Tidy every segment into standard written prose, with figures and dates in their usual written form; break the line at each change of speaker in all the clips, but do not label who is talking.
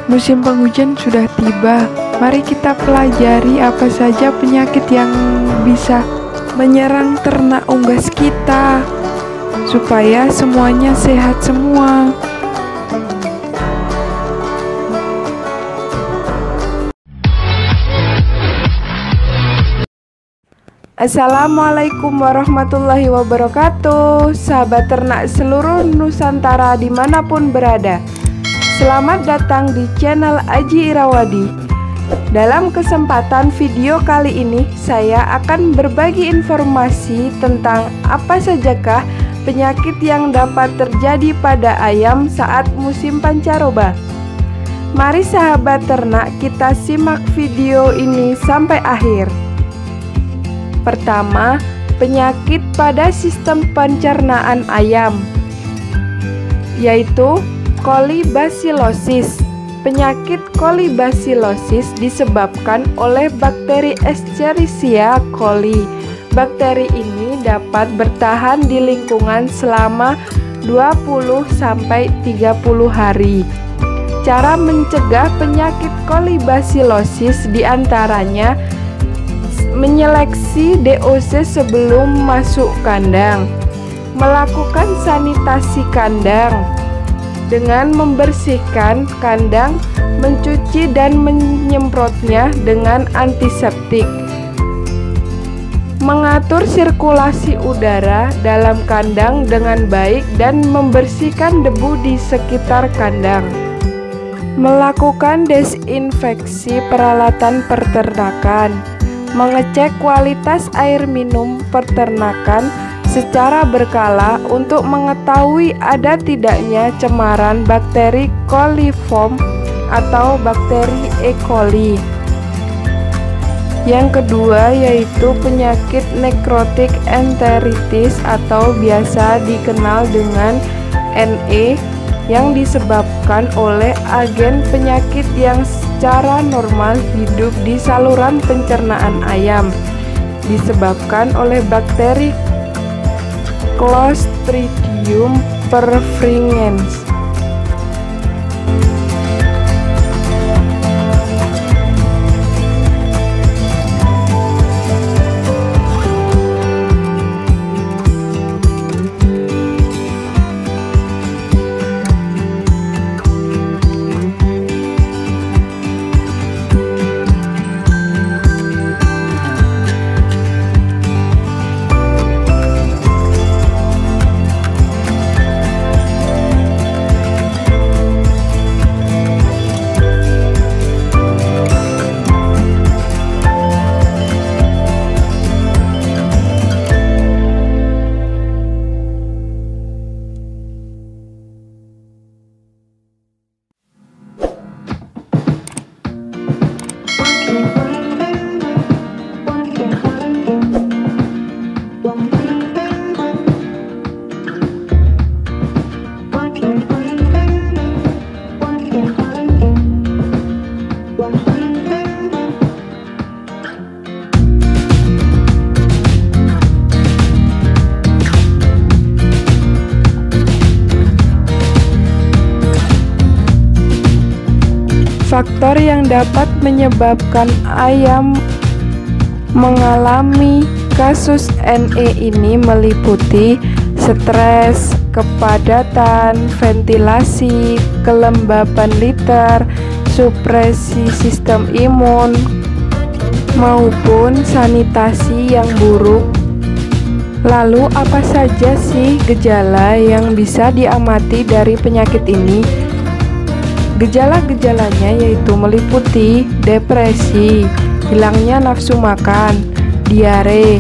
Musim penghujan sudah tiba. Mari kita pelajari apa saja penyakit yang bisa menyerang ternak unggas kita, supaya semuanya sehat semua. Assalamualaikum warahmatullahi wabarakatuh, sahabat ternak seluruh Nusantara dimanapun berada. Selamat datang di channel Aji Irawadi. Dalam kesempatan video kali ini, saya akan berbagi informasi tentang apa sajakah penyakit yang dapat terjadi pada ayam saat musim pancaroba. Mari sahabat ternak, kita simak video ini sampai akhir. Pertama, penyakit pada sistem pencernaan ayam, yaitu kolibasilosis. Penyakit kolibasilosis disebabkan oleh bakteri Escherichia coli. Bakteri ini dapat bertahan di lingkungan selama 20-30 hari. Cara mencegah penyakit kolibasilosis diantaranya menyeleksi DOC sebelum masuk kandang, melakukan sanitasi kandang dengan membersihkan kandang, mencuci dan menyemprotnya dengan antiseptik, mengatur sirkulasi udara dalam kandang dengan baik dan membersihkan debu di sekitar kandang, melakukan desinfeksi peralatan peternakan, mengecek kualitas air minum peternakan secara berkala untuk mengetahui ada tidaknya cemaran bakteri coliform atau bakteri E. coli. Yang kedua yaitu penyakit nekrotik enteritis atau biasa dikenal dengan NE, yang disebabkan oleh agen penyakit yang secara normal hidup di saluran pencernaan ayam, disebabkan oleh bakteri Clostridium perfringens. Faktor yang dapat menyebabkan ayam mengalami kasus NE ini meliputi stres, kepadatan, ventilasi, kelembapan litter, supresi sistem imun, maupun sanitasi yang buruk. Lalu apa saja sih gejala yang bisa diamati dari penyakit ini? Gejala-gejalanya yaitu meliputi depresi, hilangnya nafsu makan, diare,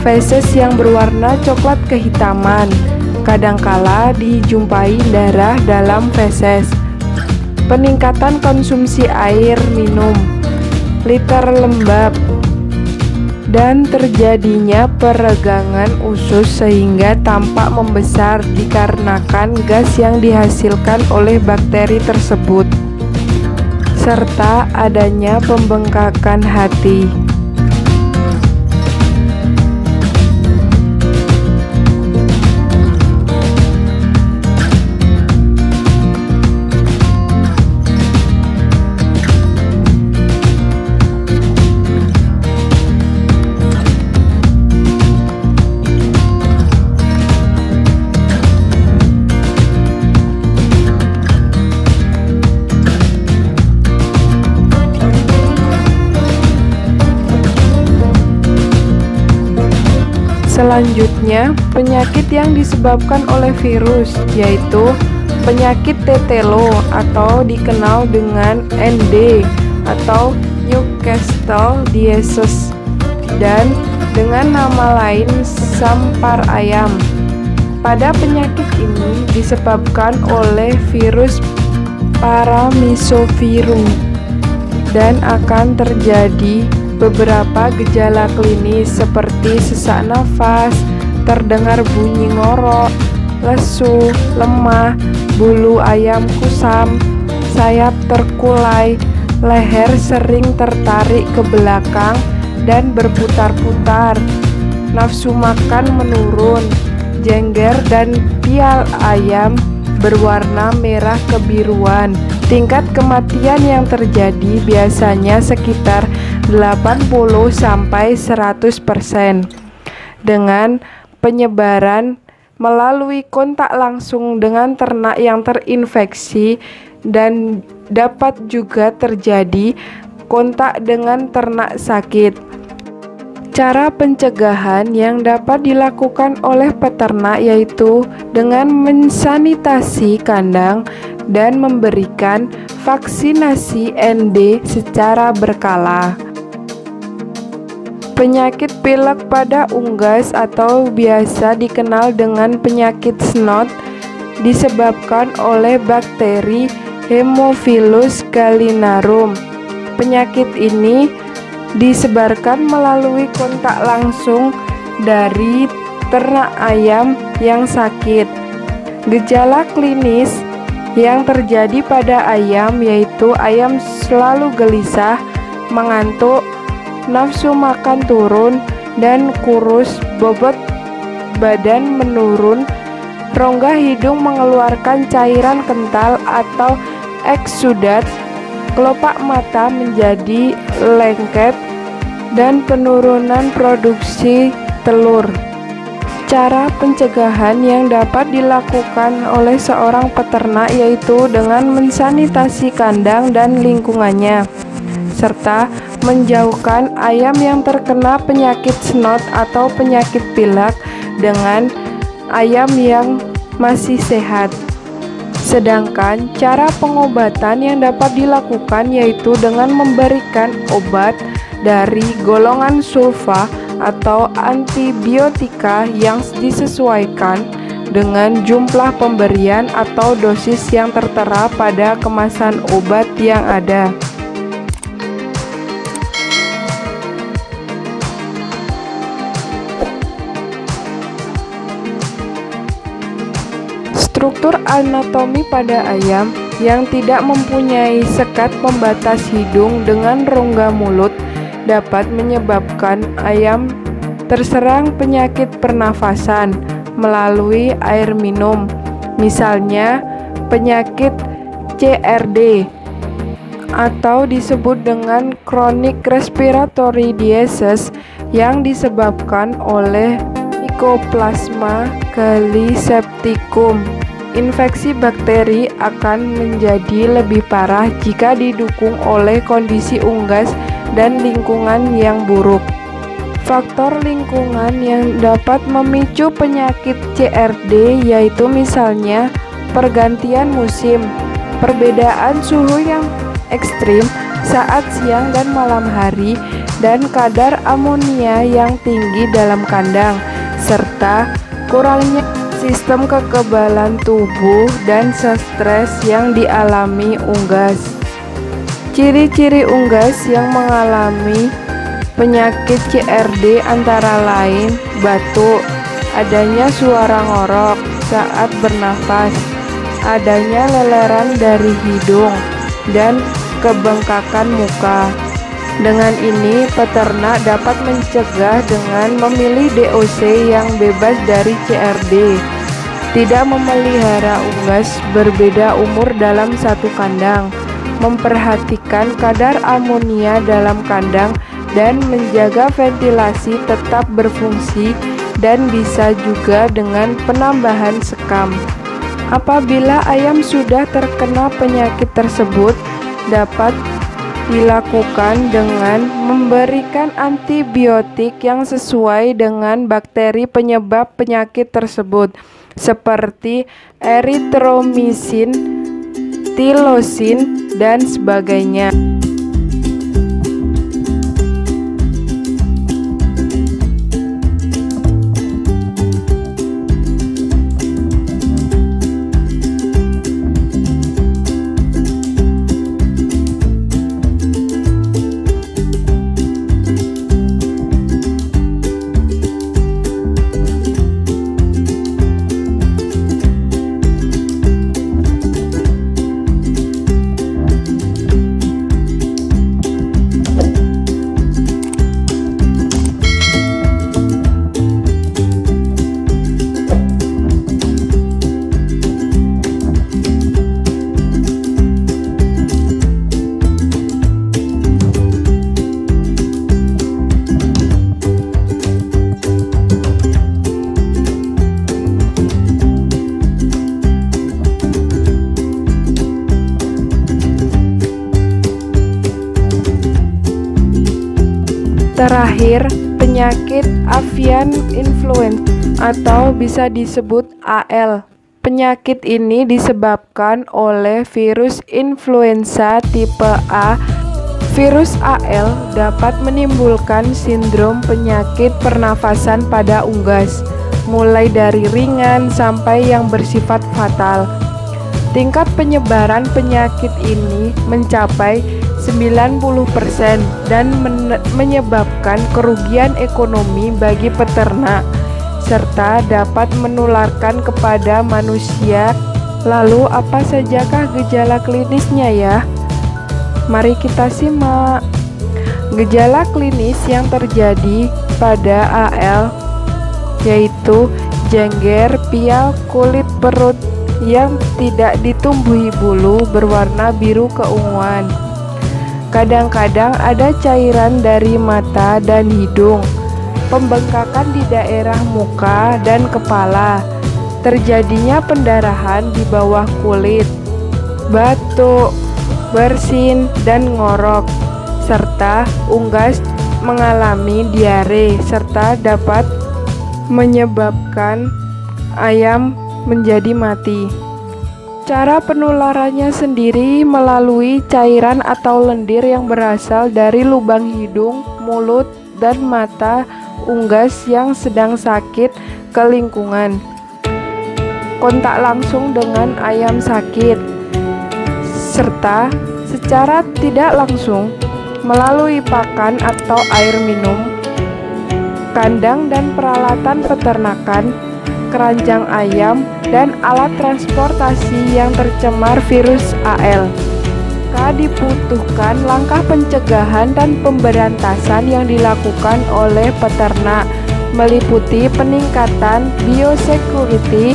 feses yang berwarna coklat kehitaman, kadangkala dijumpai darah dalam feses, peningkatan konsumsi air minum, liter lembab, dan terjadinya peregangan usus sehingga tampak membesar dikarenakan gas yang dihasilkan oleh bakteri tersebut, serta adanya pembengkakan hati. Selanjutnya, penyakit yang disebabkan oleh virus yaitu penyakit tetelo atau dikenal dengan ND atau Newcastle disease dan dengan nama lain sampar ayam. Pada penyakit ini disebabkan oleh virus Paramyxovirum dan akan terjadi beberapa gejala klinis seperti sesak nafas, terdengar bunyi ngorok, lesu, lemah, bulu ayam kusam, sayap terkulai, leher sering tertarik ke belakang dan berputar-putar, nafsu makan menurun, jengger dan pial ayam berwarna merah kebiruan. Tingkat kematian yang terjadi biasanya sekitar 80-100% dengan penyebaran melalui kontak langsung dengan ternak yang terinfeksi dan dapat juga terjadi kontak dengan ternak sakit. Cara pencegahan yang dapat dilakukan oleh peternak yaitu dengan mensanitasi kandang dan memberikan vaksinasi ND secara berkala. Penyakit pilek pada unggas atau biasa dikenal dengan penyakit snot disebabkan oleh bakteri Haemophilus gallinarum. Penyakit ini disebarkan melalui kontak langsung dari ternak ayam yang sakit. Gejala klinis yang terjadi pada ayam yaitu ayam selalu gelisah, mengantuk, nafsu makan turun dan kurus, bobot badan menurun, rongga hidung mengeluarkan cairan kental atau eksudat, kelopak mata menjadi lengket, dan penurunan produksi telur. Cara pencegahan yang dapat dilakukan oleh seorang peternak yaitu dengan mensanitasi kandang dan lingkungannya, serta menjauhkan ayam yang terkena penyakit snot atau penyakit pilek dengan ayam yang masih sehat. Sedangkan cara pengobatan yang dapat dilakukan yaitu dengan memberikan obat dari golongan sulfa atau antibiotika yang disesuaikan dengan jumlah pemberian atau dosis yang tertera pada kemasan obat yang ada. Struktur anatomi pada ayam yang tidak mempunyai sekat pembatas hidung dengan rongga mulut dapat menyebabkan ayam terserang penyakit pernafasan melalui air minum, misalnya penyakit CRD atau disebut dengan chronic respiratory disease yang disebabkan oleh Mycoplasma galisepticum. Infeksi bakteri akan menjadi lebih parah jika didukung oleh kondisi unggas dan lingkungan yang buruk. Faktor lingkungan yang dapat memicu penyakit CRD yaitu misalnya pergantian musim, perbedaan suhu yang ekstrim saat siang dan malam hari, dan kadar amonia yang tinggi dalam kandang, serta kurangnya sistem kekebalan tubuh dan stres yang dialami unggas. Ciri-ciri unggas yang mengalami penyakit CRD antara lain batuk, adanya suara ngorok saat bernafas, adanya leleran dari hidung, dan kebengkakan muka. Dengan ini, peternak dapat mencegah dengan memilih DOC yang bebas dari CRD, tidak memelihara unggas berbeda umur dalam satu kandang, memperhatikan kadar amonia dalam kandang, dan menjaga ventilasi tetap berfungsi, dan bisa juga dengan penambahan sekam. Apabila ayam sudah terkena penyakit tersebut, dapat dilakukan dengan memberikan antibiotik yang sesuai dengan bakteri penyebab penyakit tersebut, seperti eritromisin, tilosin, dan sebagainya. Terakhir, penyakit avian influenza atau bisa disebut AL. Penyakit ini disebabkan oleh virus influenza tipe A. Virus AL dapat menimbulkan sindrom penyakit pernafasan pada unggas, mulai dari ringan sampai yang bersifat fatal. Tingkat penyebaran penyakit ini mencapai 90% dan menyebabkan kerugian ekonomi bagi peternak serta dapat menularkan kepada manusia. Lalu apa sajakah gejala klinisnya ya? Mari kita simak. Gejala klinis yang terjadi pada AL yaitu jengger, pial, kulit perut yang tidak ditumbuhi bulu berwarna biru keunguan. Kadang-kadang ada cairan dari mata dan hidung, pembengkakan di daerah muka dan kepala, terjadinya pendarahan di bawah kulit, batuk, bersin, dan ngorok, serta unggas mengalami diare, serta dapat menyebabkan ayam menjadi mati. Cara penularannya sendiri melalui cairan atau lendir yang berasal dari lubang hidung, mulut, dan mata unggas yang sedang sakit ke lingkungan. Kontak langsung dengan ayam sakit, serta secara tidak langsung melalui pakan atau air minum, kandang dan peralatan peternakan, keranjang ayam, dan alat transportasi yang tercemar virus AL. Dibutuhkan langkah pencegahan dan pemberantasan yang dilakukan oleh peternak, meliputi peningkatan biosecurity,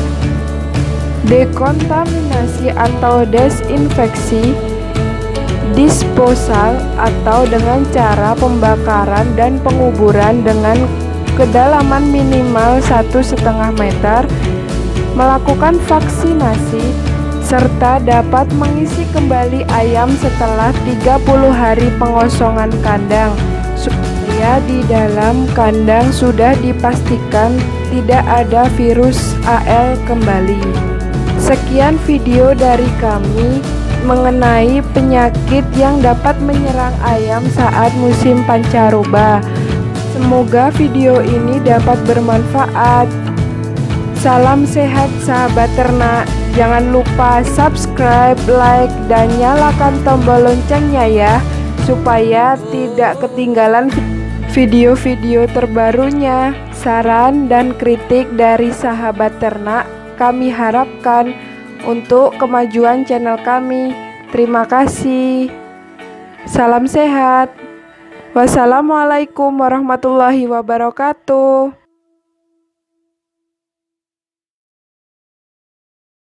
dekontaminasi atau desinfeksi, disposal atau dengan cara pembakaran dan penguburan dengan kedalaman minimal 1,5 meter, melakukan vaksinasi, serta dapat mengisi kembali ayam setelah 30 hari pengosongan kandang supaya di dalam kandang sudah dipastikan tidak ada virus AL kembali. Sekian video dari kami mengenai penyakit yang dapat menyerang ayam saat musim pancaroba. Semoga video ini dapat bermanfaat. Salam sehat sahabat ternak. Jangan lupa subscribe, like, dan nyalakan tombol loncengnya ya, supaya tidak ketinggalan video-video terbarunya. Saran dan kritik dari sahabat ternak kami harapkan untuk kemajuan channel kami. Terima kasih. Salam sehat. Wassalamualaikum warahmatullahi wabarakatuh.